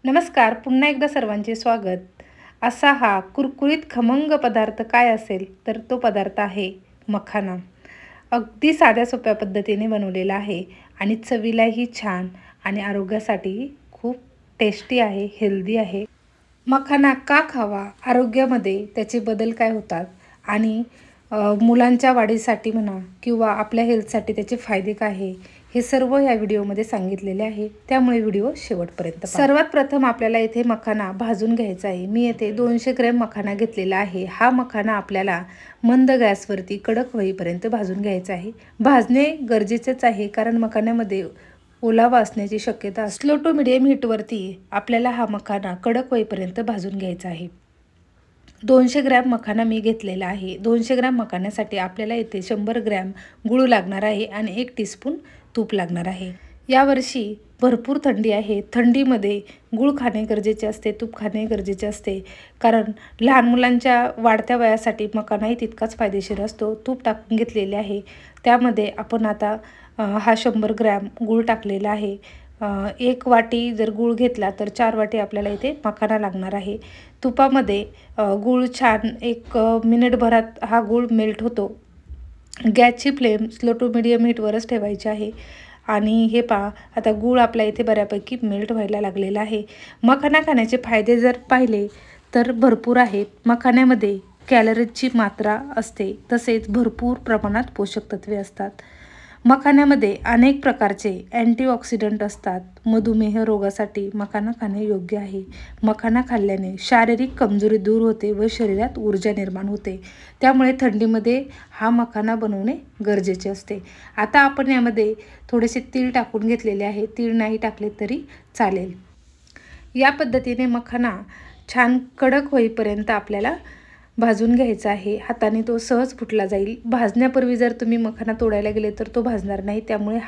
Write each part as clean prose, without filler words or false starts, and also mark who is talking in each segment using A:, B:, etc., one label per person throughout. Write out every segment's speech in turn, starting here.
A: नमस्कार, पुन्हा एकदा सर्वांचे स्वागत। असा हा कुरकुरीत खमंग पदार्थ काय असेल तर तो पदार्थ आहे मखाना। अगदी साध्या सोप्या पद्धतीने बनवलेला आहे आणि चवीलाही छान आणि आरोग्यासाठी खूप टेस्टी आहे, हेल्दी आहे। मखाना का खावा, आरोग्यामध्ये त्याचे बदल काय होतात आणि मुलांच्या वाढीसाठी म्हणा किंवा आपल्या हेल्थसाठी त्याचे फायदे काय आहे हे सर्व या व्हिडिओमध्ये सांगितलेले आहे, त्यामुळे व्हिडिओ शेवटपर्यंत पहा। सर्वात प्रथम आपल्याला इथे मखाना भाजून घ्यायचा आहे। मी येथे 200 ग्रॅम मखाना घेतलेला आहे। हा मखाना आपल्याला मंद गॅसवरती कडक होईपर्यंत भाजून घ्यायचा आहे। भाजणे गरजेचेच आहे कारण मखान्यामध्ये ओलावा असण्याची शक्यता असते। स्लो टू मीडियम हीटवरती आपल्याला हा मखाना कडक होईपर्यंत भाजून घ्यायचा आहे। 200 ग्रॅम मखाना मी घेतलेला आहे। 200 ग्रॅम मखान्यासाठी आपल्याला इथे 100 ग्रॅम गूळ लागणार आहे आणि 1 टीस्पून तूप लागणार आहे। यावर्षी भरपूर थंडी आहे। थंडीमध्ये गूळ खाणे गरजेचे असते, तूप खाणे गरजेचे असते, कारण लहान मुलांच्या वाढत्या वयासाठी मखानाही तितकाच फायदेशीर असतो। तूप टाकून घेतलेले आहे, त्यामध्ये आपण आता हा 100 ग्रॅम गूळ टाकलेला आहे। 1 वाटी जर गूळ घेतला तर 4 वाटी आपल्याला इथे मखाना लागणार आहे। तुपामध्ये गूळ छान 1 मिनिटभरात हा गूळ मेल्ट होतो। गॅसची फ्लेम स्लो टू मीडियम हीटवरच ठेवायची आहे आणि हे पहा आता गूळ आपल्या इथे बऱ्यापैकी मेल्ट व्हायला लागलेला आहे। मखाना खाण्याचे फायदे जर पाहिले तर भरपूर आहेत। मखान्यामध्ये कॅलरीजची मात्रा असते, तसेच भरपूर प्रमाणात पोषक तत्वे असतात। मखान्यामध्ये अनेक प्रकारचे अँटीऑक्सिडंट असतात। मधुमेह रोगासाठी मखाना खाणे योग्य आहे। मखाना खाल्ल्याने शारीरिक कमजोरी दूर होते व शरीरात ऊर्जा निर्माण होते, त्यामुळे थंडीमध्ये हा मखाना बनवणे गरजेचे असते। आता आपण यामध्ये थोडेसे तीळ टाकून घेतलेले आहे, तीळ नाही टाकले तरी चालेल। या पद्धतीने मखाना छान कडक होईपर्यंत आपल्याला भाजून घ्यायचा आहे। हाताने तो सहज फुटला जाईल। भाजण्यापूर्वी जर तुम्ही मखाना तोडायला गेले तर तो भाजणार नाही, त्यामुळे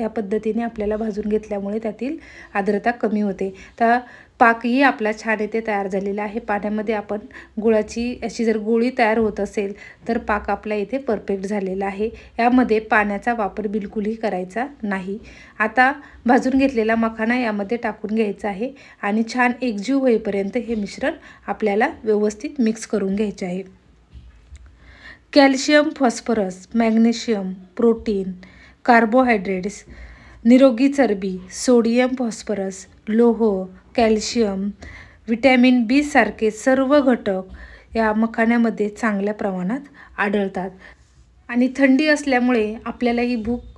A: या पद्धतीने आपल्याला भाजून घेतल्यामुळे त्यातील आर्द्रता कमी होते। तर पाकही आपला छान इथे तयार झालेला आहे। पाण्यामध्ये आपण गुळाची अशी जर गोळी तयार होत असेल तर पाक आपला इथे परफेक्ट झालेला आहे। यामध्ये पाण्याचा वापर बिलकुलही करायचा नाही। आता भाजून घेतलेला मखाना यामध्ये टाकून घ्यायचा आहे आणि छान एकजीव होईपर्यंत हे मिश्रण आपल्याला व्यवस्थित मिक्स करून घ्यायचे आहे। Calcium, phosphorus, magnesium, protein, carbohydrates, निरोगी चरबी, सोडियम, फॉस्फरस, लोह, कॅल्शियम, विटॅमिन बी सारखे सर्व घटक या मखान्यामध्ये चांगल्या प्रमाणात आढळतात आणि थंडी असल्यामुळे आपल्याला ही भूक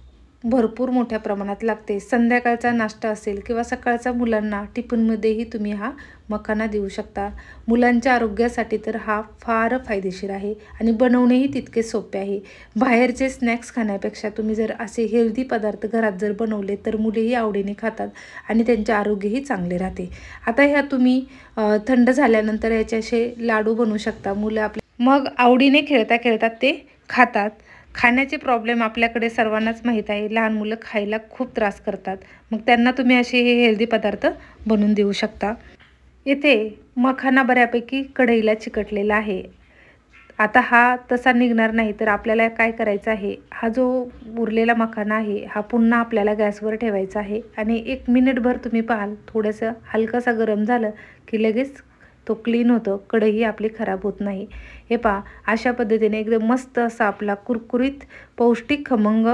A: भरपूर मोठ्या प्रमाणात लागते। संध्याकाळचा नाश्ता असेल किंवा सकाळचा मुलांना टिफिनमध्येही तुम्ही हा मखाना देऊ शकता। मुलांच्या आरोग्यासाठी तर हा फार फायदेशीर आहे आणि बनवणेही तितके सोपे आहे। बाहेरचे स्नॅक्स खाण्यापेक्षा तुम्ही जर असे हेल्दी पदार्थ घरात जर बनवले तर मुलेही आवडीने खातात आणि त्यांचे आरोग्यही चांगले राहते। आता ह्या तुम्ही थंड झाल्यानंतर याचे असे लाडू बनवू शकता। मुलं आपले मग आवडीने खेळता खेळता ते खातात। खाण्याचे प्रॉब्लेम आपल्याकडे सर्वांनाच माहीत आहे। लहान मुलं खायला खूप त्रास करतात, मग त्यांना तुम्ही असे हे हेल्दी पदार्थ बनवून देऊ शकता। येथे मखाना बऱ्यापैकी कढईला चिकटलेला आहे। आता हा तसा निघणार नाही, तर आपल्याला काय करायचं आहे, हा जो उरलेला मखाना आहे हा पुन्हा आपल्याला गॅसवर ठेवायचा आहे आणि 1 मिनिटभर तुम्ही पाहाल, थोडंसं हलकासा गरम झालं की लगेच तो क्लीन होतो, कढई आपली खराब होत नाही। हे पहा अशा पद्धतीने एकदम मस्त असा आपला कुरकुरीत पौष्टिक खमंग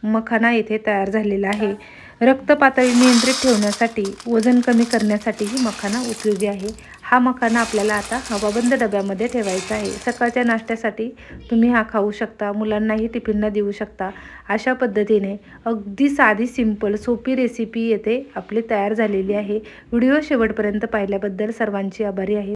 A: मखाना येथे तयार झालेला आहे। रक्त पातळी नियंत्रित ठेवण्यासाठी, वजन कमी करण्यासाठी ही मखाना उपयोगी आहे। हा मखाना आपल्याला आता हवाबंद डब्यामध्ये ठेवायचा आहे। सकाळच्या नाश्त्यासाठी तुम्ही हा खाऊ शकता, मुलांनाही टिफिनला देऊ शकता। अशा पद्धतीने अगदी साधी सिंपल सोपी रेसिपी येथे आपली तयार झालेली आहे। व्हिडिओ शेवटपर्यंत पाहिल्याबद्दल सर्वांची आभारी आहे।